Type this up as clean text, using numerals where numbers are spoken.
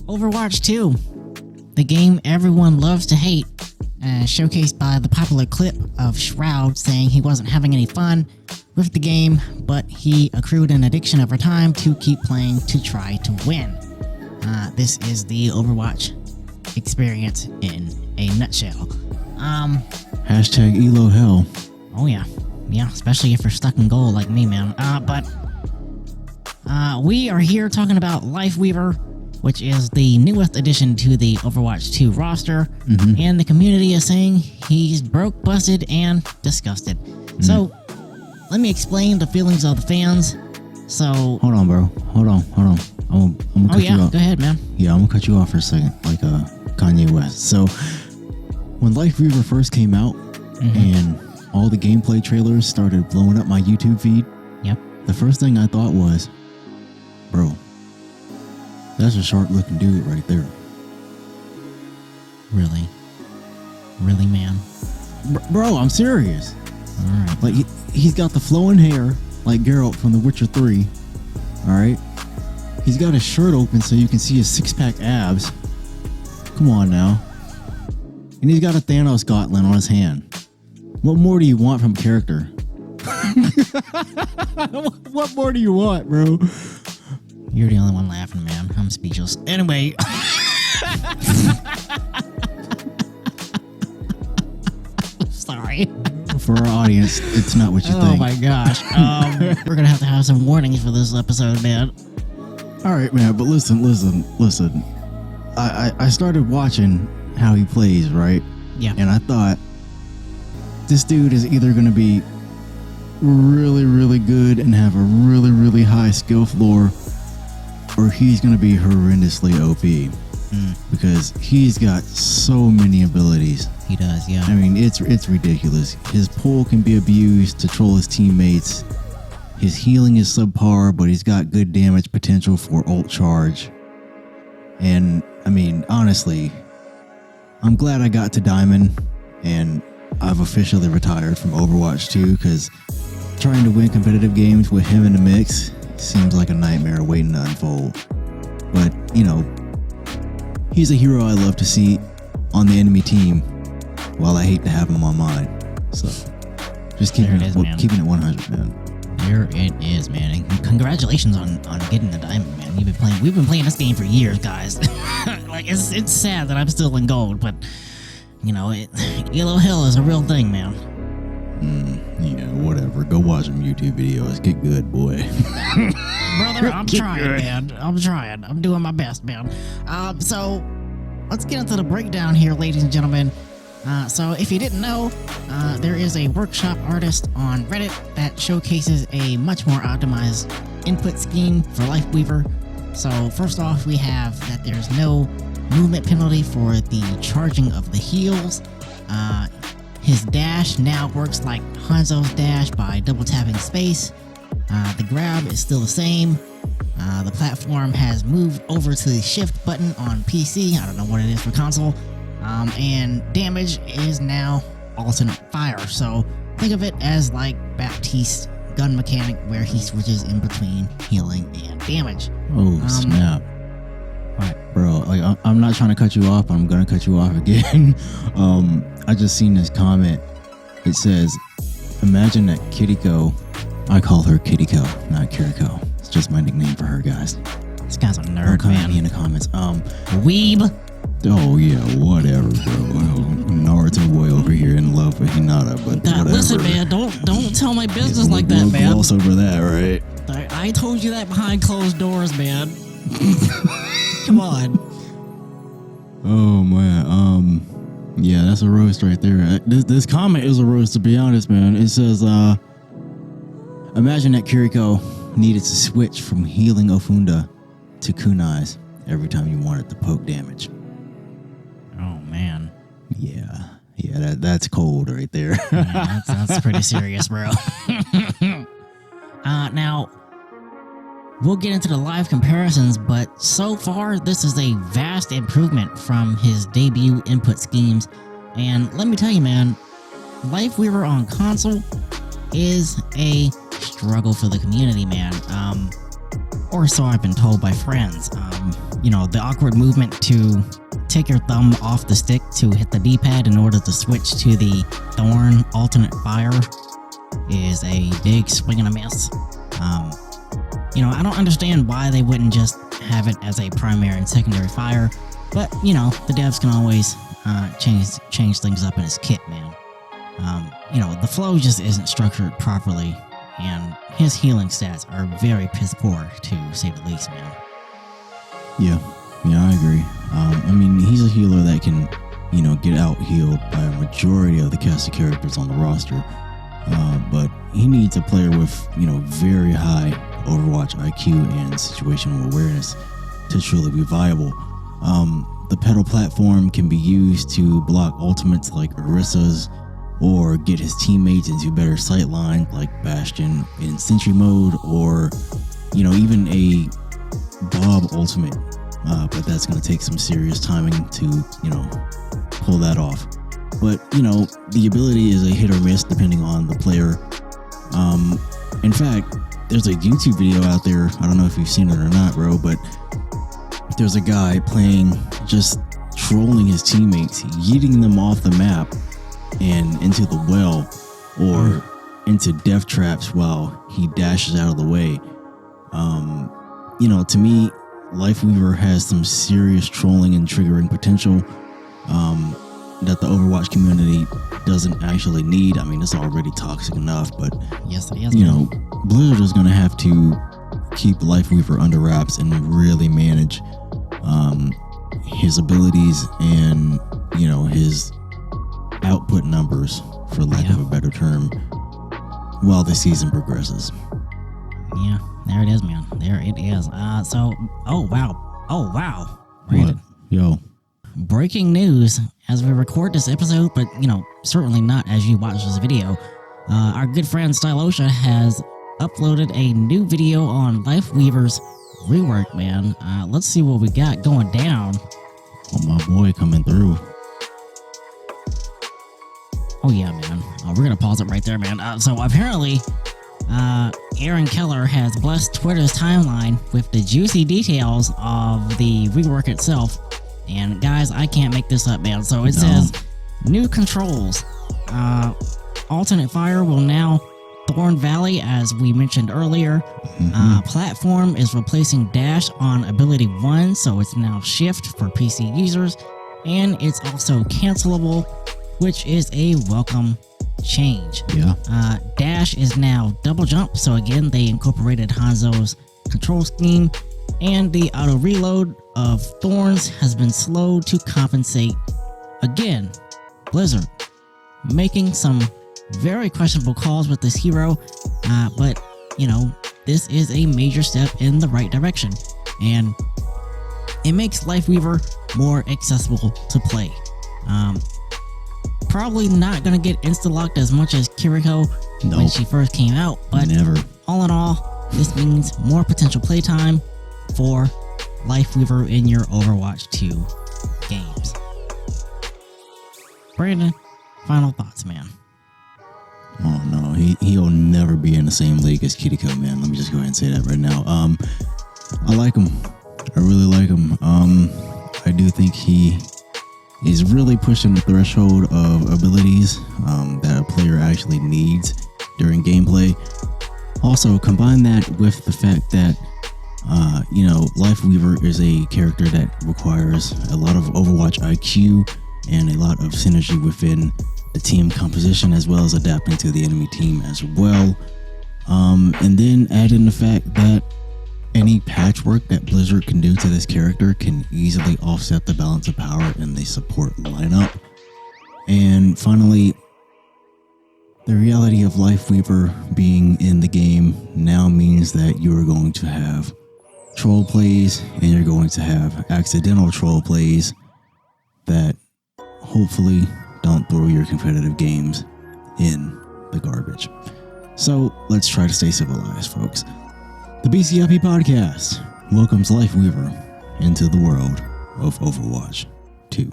Overwatch 2, the game everyone loves to hate, showcased by the popular clip of Shroud saying he wasn't having any fun with the game, but he accrued an addiction over time to keep playing to try to win. This is the Overwatch experience in a nutshell. Hashtag Elo hell. Oh yeah, especially if you're stuck in gold like me, man. But we are here talking about Lifeweaver, which is the newest addition to the Overwatch 2 roster, and the community is saying he's broke, busted, and disgusted. So, let me explain the feelings of the fans. So, hold on, bro. Hold on. I'm gonna cut you off. Go ahead, man. Yeah, I'm gonna cut you off for a second, like Kanye West. So, when Lifeweaver first came out, and all the gameplay trailers started blowing up my YouTube feed, the first thing I thought was, bro, that's a sharp-looking dude right there. Really, man. Bro, I'm serious. All right. Like he's got the flowing hair, like Geralt from The Witcher 3. All right. He's got his shirt open so you can see his six-pack abs. Come on now. And he's got a Thanos gauntlet on his hand. What more do you want from a character? What more do you want, bro? You're the only one laughing, man. I'm speechless. Anyway. Sorry. For our audience, it's not what you think. Oh my gosh. We're going to have some warnings for this episode, man. All right, man. But listen. I started watching how he plays, right? Yeah. And I thought, this dude is either going to be really, really good and have a really, really high skill floor, or he's going to be horrendously OP. Because he's got so many abilities. He does, yeah. I mean, it's ridiculous. His pull can be abused to troll his teammates. His healing is subpar, but he's got good damage potential for ult charge. And, I mean, honestly, I'm glad I got to Diamond, and I've officially retired from Overwatch 2, because trying to win competitive games with him in the mix seems like a nightmare waiting to unfold. But, you know, he's a hero I love to see on the enemy team, while I hate to have him on mine. So, just keeping it 100, man. There it is, man. And congratulations on getting the diamond, man. We've been playing this game for years, guys. Like it's sad that I'm still in gold, but you know, Yellow Hill is a real thing, man. Yeah, whatever. Go watch some YouTube videos. Get good, boy. Brother, I'm trying, man. I'm trying. I'm doing my best, man. So let's get into the breakdown here, ladies and gentlemen. So if you didn't know, there is a workshop artist on Reddit that showcases a much more optimized input scheme for Lifeweaver. So first off, we have that there's no movement penalty for the charging of the heals. His dash now works like Hanzo's dash by double tapping space. The grab is still the same. The platform has moved over to the shift button on PC. I don't know what it is for console. And damage is now alternate fire. So think of it as like Baptiste's gun mechanic, where he switches in between healing and damage. Oh, snap. What? Bro, like I'm not trying to cut you off, but I'm gonna cut you off again. I just seen this comment. It says, imagine that Kiriko, I call her Kiriko, not Kiriko. It's just my nickname for her, guys. This guy's a nerd, man. Me in the comments. Weeb. Oh yeah, whatever, bro. Naruto boy over here in love with Hinata, but God, whatever. listen, man, don't tell my business Yeah, like that, we'll man. gloss over that, right? I told you that behind closed doors, man. Come on. Oh man, yeah, that's a roast right there. This comment is a roast, to be honest, man. It says, imagine that Kiriko needed to switch from healing Ofunda to kunais every time you wanted to poke damage. Oh man. Yeah, that's cold right there. Yeah, that's pretty serious, bro. Now, we'll get into the live comparisons, but so far, this is a vast improvement from his debut input schemes. And let me tell you, man, Lifeweaver on console is a struggle for the community, man. or so I've been told by friends. The awkward movement to take your thumb off the stick to hit the D-pad in order to switch to the Thorn alternate fire is a big swing and a miss. I don't understand why they wouldn't just have it as a primary and secondary fire, but the devs can always change things up in his kit, man. The flow just isn't structured properly, and his healing stats are very piss poor, to say the least, man. Yeah, I agree. He's a healer that can, get out healed by a majority of the cast of characters on the roster. But he needs a player with, very high Overwatch IQ and situational awareness to truly be viable. The pedal platform can be used to block ultimates like Orissa's, or get his teammates into better sightlines like Bastion in Sentry mode, or, even a Bob ultimate. But that's going to take some serious timing to, pull that off. But, the ability is a hit or miss depending on the player. In fact, there's a YouTube video out there, I don't know if you've seen it or not, bro, but there's a guy playing, just trolling his teammates, yeeting them off the map and into the well or into death traps while he dashes out of the way. To me, Lifeweaver has some serious trolling and triggering potential that the Overwatch community doesn't actually need. It's already toxic enough, but yes, it is. Blizzard is going to have to keep Lifeweaver under wraps and really manage his abilities and his output numbers, for lack of a better term, while the season progresses. Yeah, there it is, man. There it is. Oh wow. What? Yo. Breaking news as we record this episode, but certainly not as you watch this video. Our good friend Isiah has uploaded a new video on Lifeweaver's rework, man. Let's see what we got going down. Oh, my boy coming through. Oh yeah, man. We're gonna pause it right there, man. So apparently, Aaron Keller has blessed Twitter's timeline with the juicy details of the rework itself. And guys, I can't make this up, man. So it says, new controls. Alternate fire will now Thorn Valley, as we mentioned earlier. Platform is replacing dash on ability 1, so it's now shift for PC users. And it's also cancelable, which is a welcome change. Yeah. Dash is now double jump, so again, they incorporated Hanzo's control scheme. And the auto reload of Thorns has been slowed to compensate. Again, Blizzard making some very questionable calls with this hero, but this is a major step in the right direction, and it makes Lifeweaver more accessible to play. Probably not gonna get insta-locked as much as Kiriko when she first came out, but never. All in all, this means more potential playtime for Lifeweaver in your Overwatch 2 games. Brandon, final thoughts, man. Oh no, he'll never be in the same league as Kiriko, man. Let me just go ahead and say that right now. I like him. I really like him. I do think he is really pushing the threshold of abilities that a player actually needs during gameplay. Also, combine that with the fact that Lifeweaver is a character that requires a lot of Overwatch IQ and a lot of synergy within the team composition, as well as adapting to the enemy team as well. And then add in the fact that any patchwork that Blizzard can do to this character can easily offset the balance of power in the support lineup. And finally, the reality of Lifeweaver being in the game now means that you are going to have troll plays, and you're going to have accidental troll plays that hopefully don't throw your competitive games in the garbage. So let's try to stay civilized, folks. The BCIP podcast welcomes Lifeweaver into the world of Overwatch 2.